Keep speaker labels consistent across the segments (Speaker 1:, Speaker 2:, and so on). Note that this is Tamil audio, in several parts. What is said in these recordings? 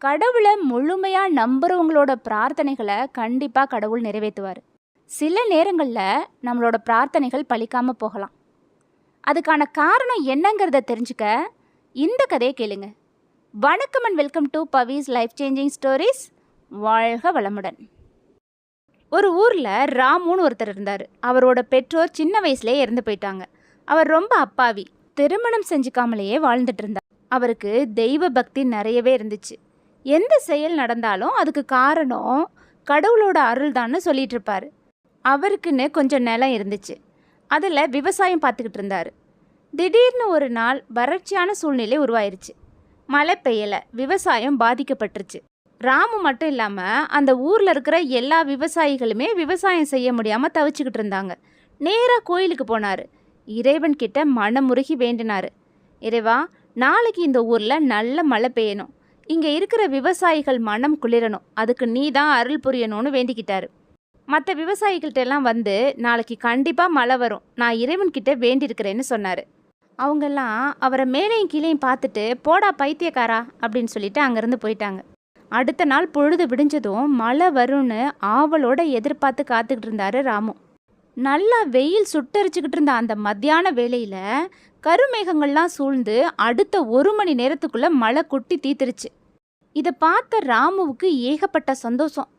Speaker 1: கடவுளை முழுமையாக நம்புறவங்களோட பிரார்த்தனைகளை கண்டிப்பாக கடவுள் நிறைவேற்றுவார். சில நேரங்களில் நம்மளோட பிரார்த்தனைகள் பலிக்காமல் போகலாம். அதுக்கான காரணம் என்னங்கிறத தெரிஞ்சுக்க இந்த கதையை கேளுங்க. வணக்கம் and welcome to Pavis life changing stories. வாழ்க வளமுடன். ஒரு ஊரில் ராமுன்னு ஒருத்தர் இருந்தார். அவரோட பெற்றோர் சின்ன வயசுலேயே இறந்து போயிட்டாங்க. அவர் ரொம்ப அப்பாவி, திருமணம் செஞ்சுக்காமலேயே வாழ்ந்துட்டு இருந்தார். அவருக்கு தெய்வ பக்தி நிறையவே இருந்துச்சு. எந்த செயல் நடந்தாலும் அதுக்கு காரணம் கடவுளோட அருள் தான்னு சொல்லிட்டு இருப்பார். அவருக்குன்னு கொஞ்சம் நிலம் இருந்துச்சு. அதில் விவசாயம் பார்த்துக்கிட்டு இருந்தார். திடீர்னு ஒரு நாள் வறட்சியான சூழ்நிலை உருவாயிருச்சு. மழை பெய்யலை, விவசாயம் பாதிக்கப்பட்டுருச்சு. ராமு மட்டும் இல்லாமல் அந்த ஊரில் இருக்கிற எல்லா விவசாயிகளுமே விவசாயம் செய்ய முடியாமல் தவிச்சுக்கிட்டு இருந்தாங்க. நேராக கோயிலுக்கு போனார். இறைவன்கிட்ட மனமுருகி வேண்டினார். இறைவா, நாளைக்கு இந்த ஊரில் நல்ல மழை பெய்யணும், இங்கே இருக்கிற விவசாயிகள் மனம் குளிரணும், அதுக்கு நீ தான் அருள் புரியணும்னு வேண்டிக்கிட்டாரு. மற்ற விவசாயிகள்கிட்ட எல்லாம் வந்து நாளைக்கு கண்டிப்பாக மழை வரும், நான் இறைவன்கிட்ட வேண்டியிருக்கிறேன்னு சொன்னார். அவங்கெல்லாம் அவரை மேலேயும் கீழேயும் பார்த்துட்டு போடா பைத்தியக்காரா அப்படின்னு சொல்லிட்டு அங்கேருந்து போயிட்டாங்க. அடுத்த நாள் பொழுது விடிஞ்சதும் மழை வரும்னு ஆவலோட எதிர்பார்த்து காத்துக்கிட்டு இருந்தாரு ராமு. நல்லா வெயில் சுட்டரிச்சுக்கிட்டு இருந்த அந்த மத்தியான வேளையில் கருமேகங்கள்லாம் சூழ்ந்து அடுத்த 1 மணி நேரத்துக்குள்ளே மழை கொட்டி தீத்துருச்சு. இதை பார்த்த ராமுவுக்கு ஏகப்பட்ட சந்தோஷம்.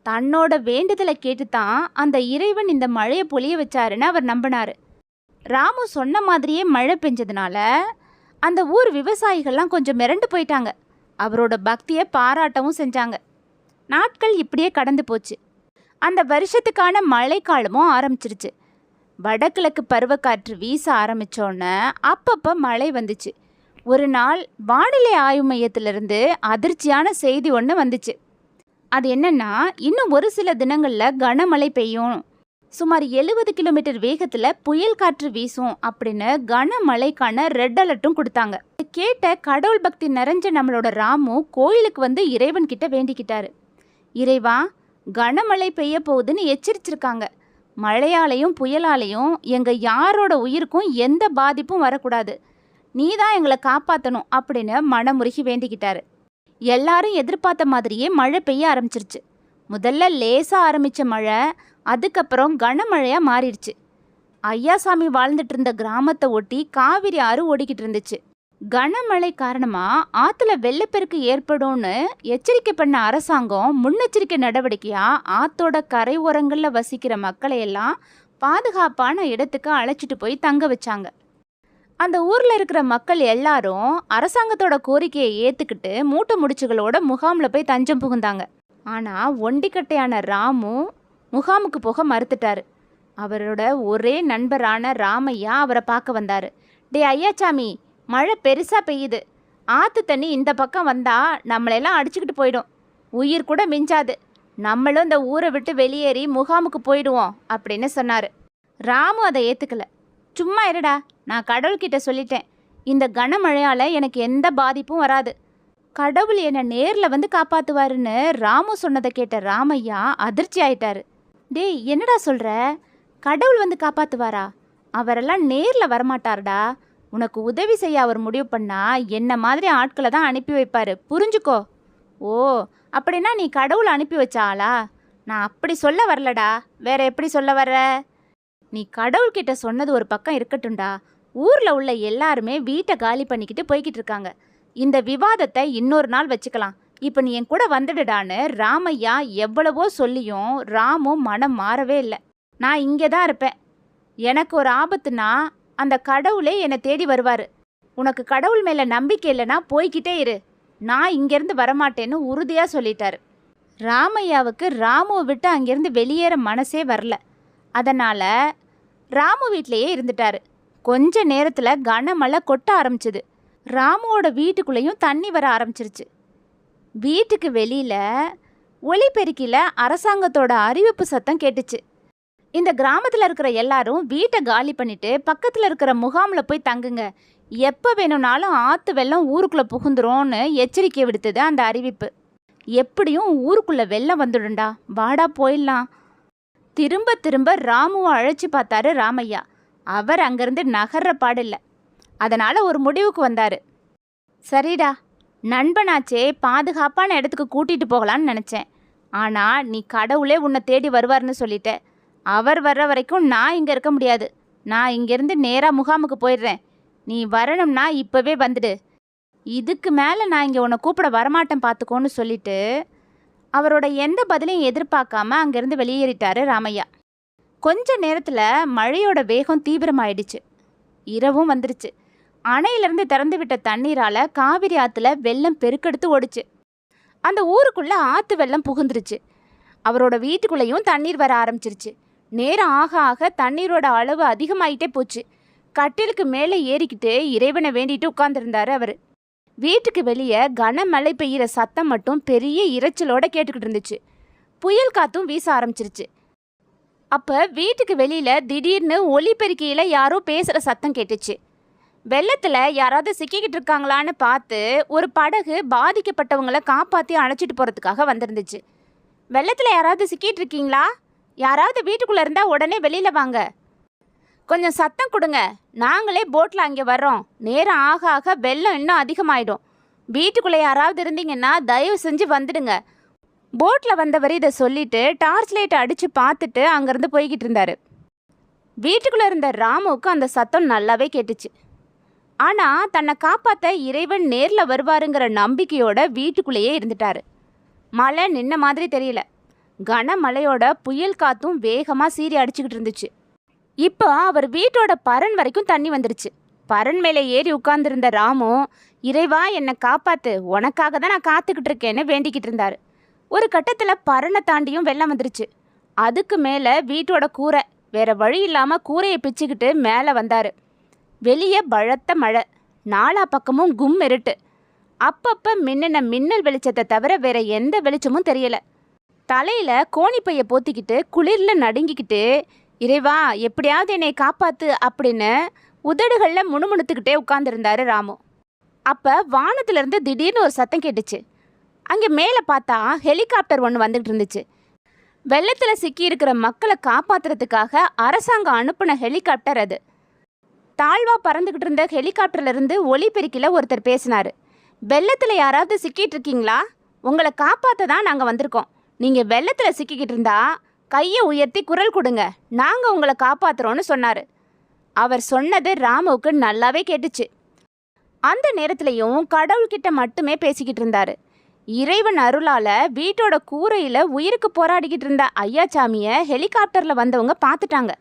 Speaker 1: தன்னோட வேண்டுதலை கேட்டு தான் அந்த இறைவன் இந்த மழையை பொழிய வச்சாருன்னு அவர் நம்பினார். ராமு சொன்ன மாதிரியே மழை பெஞ்சதுனால அந்த ஊர் விவசாயிகள்லாம் கொஞ்சம் மிரண்டு போயிட்டாங்க. அவரோட பக்தியை பாராட்டவும் செஞ்சாங்க. நாட்கள் இப்படியே கடந்து போச்சு. அந்த வருஷத்துக்கான மழைக்காலமும் ஆரம்பிச்சிருச்சு. வடகிழக்கு பருவக்காற்று வீச ஆரம்பித்தோன்னே அப்பப்போ மழை வந்துச்சு. ஒரு நாள் வானிலை ஆய்வு மையத்திலிருந்து அதிர்ச்சியான செய்தி ஒன்று வந்துச்சு. அது என்னன்னா, இன்னும் ஒரு சில தினங்களில் கனமழை பெய்யும், சுமார் 70 கிலோமீட்டர் வேகத்தில் புயல் காற்று வீசும் அப்படின்னு கனமழைக்கான ரெட் அலர்ட்டும் கொடுத்தாங்க. கேட்ட கடவுள் பக்தி நிறைஞ்ச நம்மளோட ராமு கோயிலுக்கு வந்து இறைவன்கிட்ட வேண்டிக்கிட்டாரு. இறைவா, கனமழை பெய்ய போகுதுன்னு எச்சரிச்சிருக்காங்க. மழையாலையும் புயலாலையும் எங்கள் யாரோட உயிருக்கும் எந்த பாதிப்பும் வரக்கூடாது, நீ தான் எங்களை காப்பாற்றணும் அப்படின்னு மனமுருகி வேண்டிக்கிட்டாரு. எல்லாரும் எதிர்பார்த்த மாதிரியே மழை பெய்ய ஆரம்பிச்சிருச்சு. முதல்ல லேசாக ஆரம்பித்த மழை அதுக்கப்புறம் கனமழையாக மாறிடுச்சு. ஐயாசாமி வாழ்ந்துட்டு இருந்த கிராமத்தை ஒட்டி காவிரி ஆறு ஓடிக்கிட்டு இருந்துச்சு. கனமழை காரணமாக ஆற்றுல வெள்ளப்பெருக்கு ஏற்படும்னு எச்சரிக்கை பண்ண அரசாங்கம் முன்னெச்சரிக்கை நடவடிக்கையாக ஆற்றோட கரை ஓரங்களில் வசிக்கிற மக்களை எல்லாம் பாதுகாப்பான இடத்துக்கு அழைச்சிட்டு போய் தங்க வச்சாங்க. அந்த ஊரில் இருக்கிற மக்கள் எல்லாரும் அரசாங்கத்தோட கோரிக்கையை ஏற்றுக்கிட்டு மூட்டை முடிச்சுகளோட முகாமில் போய் தஞ்சம் புகுந்தாங்க. ஆனால் ஒண்டிக்கட்டையான ராமு முகாமுக்கு போக மறுத்துட்டாரு. அவரோட ஒரே நண்பரான ராமையா அவரை பார்க்க வந்தார். டே ஐயாச்சாமி, மழை பெருசாக பெய்யுது, ஆற்று தண்ணி இந்த பக்கம் வந்தால் நம்மளெல்லாம் அடிச்சுக்கிட்டு போயிடும், உயிர் கூட மிஞ்சாது, நம்மளும் இந்த ஊரை விட்டு வெளியேறி முகாமுக்கு போயிடுவோம் அப்படின்னு சொன்னார். ராமு அதை ஏற்றுக்கல. சும்மா இருடா, நான் கடவுள்கிட்ட சொல்லிட்டேன், இந்த கனமழையால் எனக்கு எந்த பாதிப்பும் வராது, கடவுள் என்னை நேரில் வந்து காப்பாற்றுவாருன்னு ராமு சொன்னதை கேட்ட ராமையா அதிர்ச்சி ஆயிட்டாரு. டேய், என்னடா சொல்கிற, கடவுள் வந்து காப்பாற்றுவாரா? அவரெல்லாம் நேரில் வரமாட்டார்டா, உனக்கு உதவி செய்ய அவர் முடிவு பண்ணா என்ன மாதிரி ஆட்களை தான் அனுப்பி வைப்பார், புரிஞ்சுக்கோ. ஓ, அப்படின்னா நீ கடவுள் அனுப்பி வச்சாளா? நான் அப்படி சொல்ல வரலடா, வேற எப்படி சொல்ல வர்ற? நீ கடவுள்கிட்ட சொன்னது ஒரு பக்கம் இருக்கட்டும்டா, ஊரில் உள்ள எல்லாருமே வீட்டை காலி பண்ணிக்கிட்டு போய்கிட்டு இருக்காங்க, இந்த விவாதத்தை இன்னொரு நாள் வச்சுக்கலாம், இப்போ நீ என் கூட வந்துடுடான்னு ராமையா எவ்வளவோ சொல்லியும் ராமு மனம் மாறவே இல்லை. நான் இங்கே தான் இருப்பேன், எனக்கு ஒரு ஆபத்துனா அந்த கடவுளே என்னை தேடி வருவார், உனக்கு கடவுள் மேலே நம்பிக்கை இல்லைன்னா போய்கிட்டே இரு, நான் இங்கேருந்து வரமாட்டேன்னு உறுதியாக சொல்லிட்டாரு. ராமையாவுக்கு ராமுவை விட்டு அங்கேருந்து வெளியேற மனசே வரல. அதனால் ராமு வீட்டிலையே இருந்துட்டாரு. கொஞ்ச நேரத்தில் கனமழை கொட்ட ஆரம்பிச்சுது. ராமுவோட வீட்டுக்குள்ளேயும் தண்ணி வர ஆரம்பிச்சிருச்சு. வீட்டுக்கு வெளியில் ஒலிபெருக்கியில் அரசாங்கத்தோட அறிவிப்பு சத்தம் கேட்டுச்சு. இந்த கிராமத்தில் இருக்கிற எல்லாரும் வீட்டை காலி பண்ணிட்டு பக்கத்தில் இருக்கிற முகாமில் போய் தங்குங்க, எப்போ வேணும்னாலும் ஆற்று வெள்ளம் ஊருக்குள்ளே புகுந்துரும்னு எச்சரிக்கை விடுத்தது அந்த அறிவிப்பு. எப்படியும் ஊருக்குள்ளே வெள்ளம் வந்துடும்டா, வாடா போயிடலாம். திரும்ப திரும்ப ராமுவை அழைச்சி பார்த்தாரு ராமையா. அவர் அங்கேருந்து நகர்ற பாடில்லை. அதனால் ஒரு முடிவுக்கு வந்தார். சரிடா, நண்பனாச்சே, பாதுகாப்பான இடத்துக்கு கூட்டிட்டு போகலான்னு நினச்சேன். ஆனால் நீ கடவுளே உன்னை தேடி வருவார்னு சொல்லிட்ட. அவர் வர்ற வரைக்கும் நான் இங்கே இருக்க முடியாது. நான் இங்கேருந்து நேராக முகாமுக்கு போயிடுறேன். நீ வரணும்னா இப்போவே வந்துடு. இதுக்கு மேலே நான் இங்கே உன்னை கூப்பிட வரமாட்டேன் பார்த்துக்கோன்னு சொல்லிட்டு அவரோட எந்த பதிலையும் எதிர்பார்க்காம அங்கேருந்து வெளியேறிட்டாரு ராமையா. கொஞ்ச நேரத்தில் மழையோட வேகம் தீவிரமாயிடுச்சு. இரவும் வந்துருச்சு. அணையிலிருந்து திறந்து விட்ட தண்ணீரால் காவிரி ஆற்றுல வெள்ளம் பெருக்கெடுத்து ஓடிச்சு. அந்த ஊருக்குள்ளே ஆற்று வெள்ளம் புகுந்துருச்சு. அவரோட வீட்டுக்குள்ளேயும் தண்ணீர் வர ஆரம்பிச்சிருச்சு. நேரம் ஆக ஆக தண்ணீரோட அளவு அதிகமாயிட்டே போச்சு. கட்டிலுக்கு மேலே ஏறிக்கிட்டு இறைவனை வேண்டிட்டு உட்கார்ந்துருந்தாரு அவர். வீட்டுக்கு வெளியே கனமழை பெய்கிற சத்தம் மட்டும் பெரிய இரைச்சலோட கேட்டுக்கிட்டு இருந்துச்சு. புயல் காத்தும் வீச ஆரம்பிச்சிருச்சு. அப்போ வீட்டுக்கு வெளியில் திடீர்னு ஒலிபெருக்கியில் யாரோ பேசுகிற சத்தம் கேட்டுச்சு. வெள்ளத்தில் யாராவது சிக்கிக்கிட்டு இருக்காங்களான்னு பார்த்து ஒரு படகு பாதிக்கப்பட்டவங்களை காப்பாற்றி அழைச்சிட்டு போகிறதுக்காக வந்திருந்துச்சு. வெள்ளத்தில் யாராவது சிக்கிட்டு இருக்கீங்களா? யாராவது வீட்டுக்குள்ளே இருந்தால் உடனே வெளியில் வாங்க. கொஞ்சம் சத்தம் கொடுங்க. நாங்களே போட்டில் அங்கே வர்றோம். நேரம் ஆக ஆக வெள்ளம் இன்னும் அதிகமாயிடும். வீட்டுக்குள்ளே யாராவது இருந்தீங்கன்னா தயவு செஞ்சு வந்துடுங்க. போட்டில் வந்தவர் இதை சொல்லிட்டு டார்ச் லைட்டை அடித்து பார்த்துட்டு அங்கேருந்து போய்கிட்டு இருந்தார். வீட்டுக்குள்ளே இருந்த ராமுவுக்கு அந்த சத்தம் நல்லாவே கேட்டுச்சு. ஆனால் தன்னை காப்பாற்ற இறைவன் நேரில் வருவாருங்கிற நம்பிக்கையோட வீட்டுக்குள்ளேயே இருந்துட்டார். மழை நின்ன மாதிரி தெரியல. கனமழையோட புயல் காத்தும் வேகமாக சீறி அடிச்சுக்கிட்டு இருந்துச்சு. இப்போ அவர் வீட்டோட பரன் வரைக்கும் தண்ணி வந்துருச்சு. பரன் மேலே ஏறி உட்கார்ந்துருந்த ராமு, இறைவா என்னை காப்பாற்று, உனக்காக தான் நான் காத்துக்கிட்டு இருக்கேன்னு வேண்டிக்கிட்டு இருந்தார். ஒரு கட்டத்தில் பரனை தாண்டியும் வெள்ளம் வந்துருச்சு. அதுக்கு மேலே வீட்டோட கூரை. வேற வழி இல்லாமல் கூரையை பிச்சுக்கிட்டு மேலே வந்தார். வெளியே பலத்த மழை. நாலா பக்கமும் கும் இருட்டு. அப்பப்போ மின்னின மின்னல் வெளிச்சத்தை தவிர வேற எந்த வெளிச்சமும் தெரியல. தலையில் கோணிப்பையை போத்திக்கிட்டு குளிரில் நடுங்கிக்கிட்டு, இறைவா எப்படியாவது என்னை காப்பாத்து அப்படின்னு உதடுகளில் முணுமுணுத்துக்கிட்டே உட்கார்ந்துருந்தாரு ராமு. அப்போ வானத்திலிருந்து திடீர்னு ஒரு சத்தம் கேட்டுச்சு. அங்கே மேலே பார்த்தா ஹெலிகாப்டர் ஒன்று வந்துகிட்டு இருந்துச்சு. வெள்ளத்தில் சிக்கியிருக்கிற மக்களை காப்பாற்றுறதுக்காக அரசாங்கம் அனுப்பின ஹெலிகாப்டர் அது. தாழ்வா பறந்துக்கிட்டு இருந்த ஹெலிகாப்டர்லேருந்து ஒலிபெருக்கில் ஒருத்தர் பேசினார். வெள்ளத்தில் யாராவது சிக்கிட்டு இருக்கீங்களா? உங்களை காப்பாற்ற தான் நாங்கள் வந்திருக்கோம். நீங்கள் வெள்ளத்தில் சிக்கிக்கிட்டு இருந்தா கையை உயர்த்தி குரல் கொடுங்க, நாங்கள் உங்களை காப்பாற்றுறோன்னு சொன்னார். அவர் சொன்னது ராமுவுக்கு நல்லாவே கேட்டுச்சு. அந்த நேரத்துலையும் கடவுள்கிட்ட மட்டுமே பேசிக்கிட்டு இருந்தார். இறைவன் அருளால் வீட்டோட கூரையில் உயிருக்கு போராடிக்கிட்டு இருந்த ஐயாச்சாமியை ஹெலிகாப்டரில் வந்தவங்க பார்த்துட்டாங்க.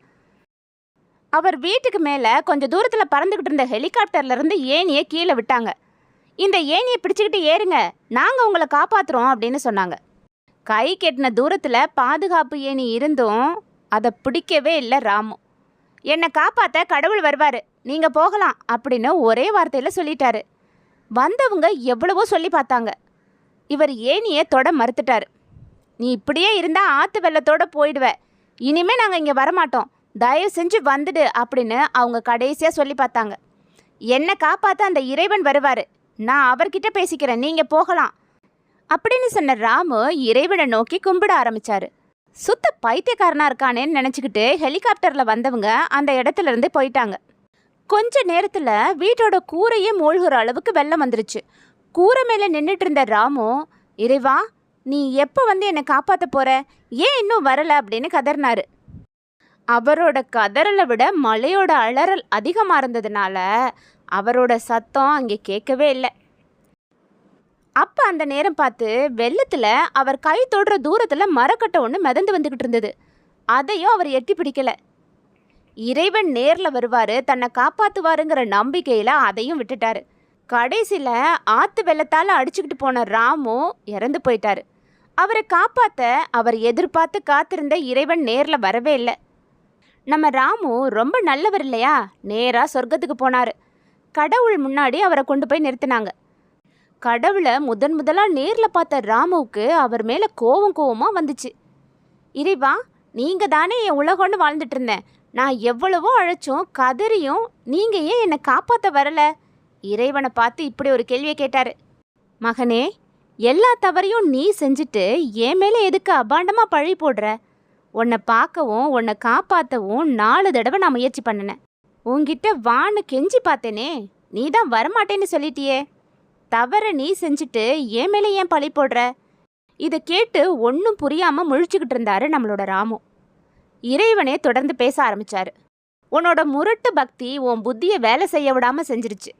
Speaker 1: அவர் வீட்டுக்கு மேலே கொஞ்சம் தூரத்தில் பறந்துக்கிட்டு இருந்த ஹெலிகாப்டர்லேருந்து ஏணியை கீழே விட்டாங்க. இந்த ஏணியை பிடிச்சிக்கிட்டு ஏறுங்க, நாங்கள் உங்களை காப்பாற்றுறோம் அப்படின்னு சொன்னாங்க. கை கெட்டின தூரத்தில் பாதுகாப்பு ஏணி இருந்தும் அதை பிடிக்கவே இல்லை ராமு. என்னை காப்பாற்ற கடவுள் வருவார், நீங்கள் போகலாம் அப்படின்னு ஒரே வார்த்தையில் சொல்லிட்டாரு. வந்தவங்க எவ்வளவோ சொல்லி பார்த்தாங்க. இவர் ஏணியை தொட மறுத்துட்டார். நீ இப்படியே இருந்தால் ஆற்று வெள்ளத்தோடு போயிடுவ, இனிமேல் நாங்கள் இங்கே வரமாட்டோம், தயவு செஞ்சு வந்துடு அப்படின்னு அவங்க கடைசியாக சொல்லி பார்த்தாங்க. என்னை காப்பாற்ற அந்த இறைவன் வருவார், நான் அவர்கிட்ட பேசிக்கிறேன், நீங்கள் போகலாம் அப்படின்னு சொன்ன ராமு இறைவனை நோக்கி கும்பிட ஆரம்பித்தார். சுத்த பைத்தியக்காரனாக இருக்கானேன்னு நினச்சிக்கிட்டு ஹெலிகாப்டரில் வந்தவங்க அந்த இடத்துல இருந்து போயிட்டாங்க. கொஞ்ச நேரத்தில் வீட்டோட கூரையே மூழ்கிற அளவுக்கு வெள்ளம் வந்துருச்சு. கூரை மேலே நின்றுட்டு இருந்த ராமு, இறைவா நீ எப்போ வந்து என்னை காப்பாற்ற போகிற, ஏன் இன்னும் வரலை அப்படின்னு கதறினாரு. அவரோட கதறலை விட மழையோட அலறல் அதிகமாக இருந்ததுனால அவரோட சத்தம் அங்கே கேட்கவே இல்லை. அப்போ அந்த நேரம் பார்த்து வெள்ளத்தில் அவர் கை தொடுற தூரத்தில் மரக்கட்டை ஒன்று மிதந்து வந்துக்கிட்டு இருந்தது. அதையும் அவர் எட்டி பிடிக்கலை. இறைவன் நேரில் வருவார், தன்னை காப்பாற்றுவாருங்கிற நம்பிக்கையில் அதையும் விட்டுட்டார். கடைசியில் ஆற்று வெள்ளத்தால் அடிச்சுக்கிட்டு போன ராமு இறந்து போயிட்டார். அவரை காப்பாற்ற அவர் எதிர்பார்த்து காத்திருந்த இறைவன் நேரில் வரவே இல்லை. நம்ம ராமு ரொம்ப நல்லவர் இல்லையா? நேராக சொர்க்கத்துக்கு போனார். கடவுள் முன்னாடி அவரை கொண்டு போய் நிறுத்தினாங்க. கடவுளை முதலாக நேரில் பார்த்த ராமுவுக்கு அவர் மேலே கோவமாக வந்துச்சு. இறைவா நீங்கள் தானே என் உலகம்னு வாழ்ந்துட்டு இருந்தேன், நான் எவ்வளவோ அழைச்சும் கதறியும் நீங்கள் ஏன் என்னை காப்பாற்ற வரலை? இறைவனை பார்த்து இப்படி ஒரு கேள்வியை கேட்டார். மகனே, எல்லா தவறையும் நீ செஞ்சுட்டு என் மேலே எதுக்கு அபாண்டமாக பழி போடுற? உன்னை பார்க்கவும் உன்னை காப்பாற்றவும் 4 தடவை நான் முயற்சி பண்ணினேன். உன்கிட்ட வான்னு கெஞ்சி பார்த்தேனே, நீ தான் வரமாட்டேன்னு சொல்லிட்டியே. தவற நீ செஞ்சுட்டு என் மேலே ஏன் பழி போடுற? இதை கேட்டு ஒன்றும் புரியாமல் முழிச்சுக்கிட்டு இருந்தாரு நம்மளோட ராமு. இறைவனே தொடர்ந்து பேச ஆரம்பிச்சாரு. உன்னோட முரட்டு பக்தி உன் புத்தியை வேலை செய்ய விடாமல் செஞ்சிருச்சு.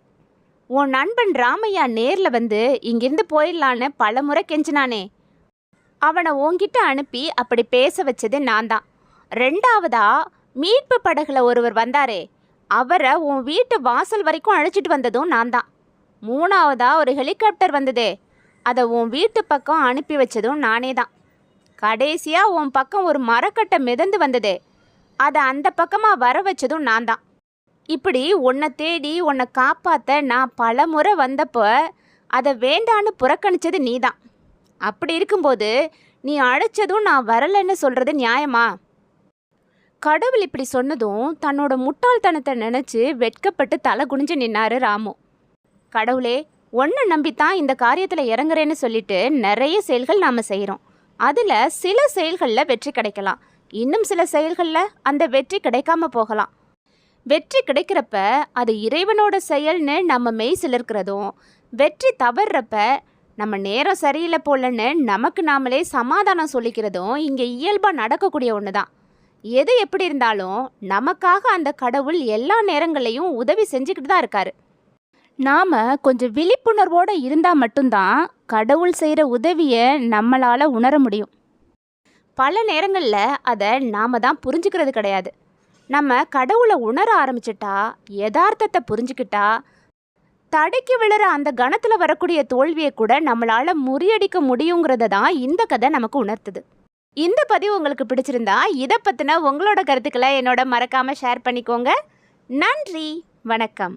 Speaker 1: உன் நண்பன் ராமையா நேரில் வந்து இங்கிருந்து போயிடலான்னு பல முறை கெஞ்சினானே, அவனை உன்கிட்ட அனுப்பி அப்படி பேச வச்சது நான் தான். ரெண்டாவதா மீட்பு படகுல ஒருவர் வந்தாரே, அவரை உன் வீட்டு வாசல் வரைக்கும் அழைச்சிட்டு வந்ததும் நான் தான். மூணாவதா ஒரு ஹெலிகாப்டர் வந்ததே, அதை உன் வீட்டு பக்கம் அனுப்பி வச்சதும் நானே தான். கடைசியாக உன் பக்கம் ஒரு மரக்கட்டை மிதந்து வந்ததே, அதை அந்த பக்கமாக வர வச்சதும் நான் தான். இப்படி உன்னை தேடி உன்னை காப்பாற்ற நான் பல முறை வந்தப்போ அதை வேண்டான்னு புறக்கணிச்சது நீ தான். அப்படி இருக்கும்போது நீ அழைச்சதும் நான் வரலைன்னு சொல்கிறது நியாயமா? கடவுள் இப்படி சொன்னதும் தன்னோட முட்டாள்தனத்தை நினச்சி வெட்கப்பட்டு தலை குனிஞ்சு நின்னாரு ராமு. கடவுளே, ஒன்றை நம்பித்தான் இந்த காரியத்தில் இறங்குறேன்னு சொல்லிட்டு நிறைய செயல்கள் நாம் செய்கிறோம். அதில் சில செயல்களில் வெற்றி கிடைக்கலாம், இன்னும் சில செயல்களில் அந்த வெற்றி கிடைக்காம போகலாம். வெற்றி கிடைக்கிறப்ப அது இறைவனோட செயல்னு நம்ம மெய் சிலிர்க்கிறதும், வெற்றி தவறுறப்ப நம்ம நேரம் சரியில்லை போலன்னு நமக்கு நாமளே சமாதானம் சொல்லிக்கிறதும் இங்கே இயல்பாக நடக்கக்கூடிய ஒன்று தான். எது எப்படி இருந்தாலும் நமக்காக அந்த கடவுள் எல்லா நேரங்களையும் உதவி செஞ்சுக்கிட்டு தான் இருக்காரு. நாம் கொஞ்சம் விழிப்புணர்வோடு இருந்தால் மட்டும்தான் கடவுள் செய்கிற உதவியை நம்மளால் உணர முடியும். பல நேரங்களில் அதை நாம் தான் புரிஞ்சுக்கிறது கிடையாது. நம்ம கடவுளை உணர ஆரம்பிச்சிட்டா, யதார்த்தத்தை புரிஞ்சுக்கிட்டா, தடுக்கி விழுற அந்த கணத்தில் வரக்கூடிய தோல்வியை கூட நம்மளால் முறியடிக்க முடியுங்கிறத தான் இந்த கதை நமக்கு உணர்த்துது. இந்த பதிவு உங்களுக்கு பிடிச்சிருந்தா இதை பற்றின உங்களோட கருத்துக்களை என்னோட மறக்காமல் ஷேர் பண்ணிக்கோங்க. நன்றி, வணக்கம்.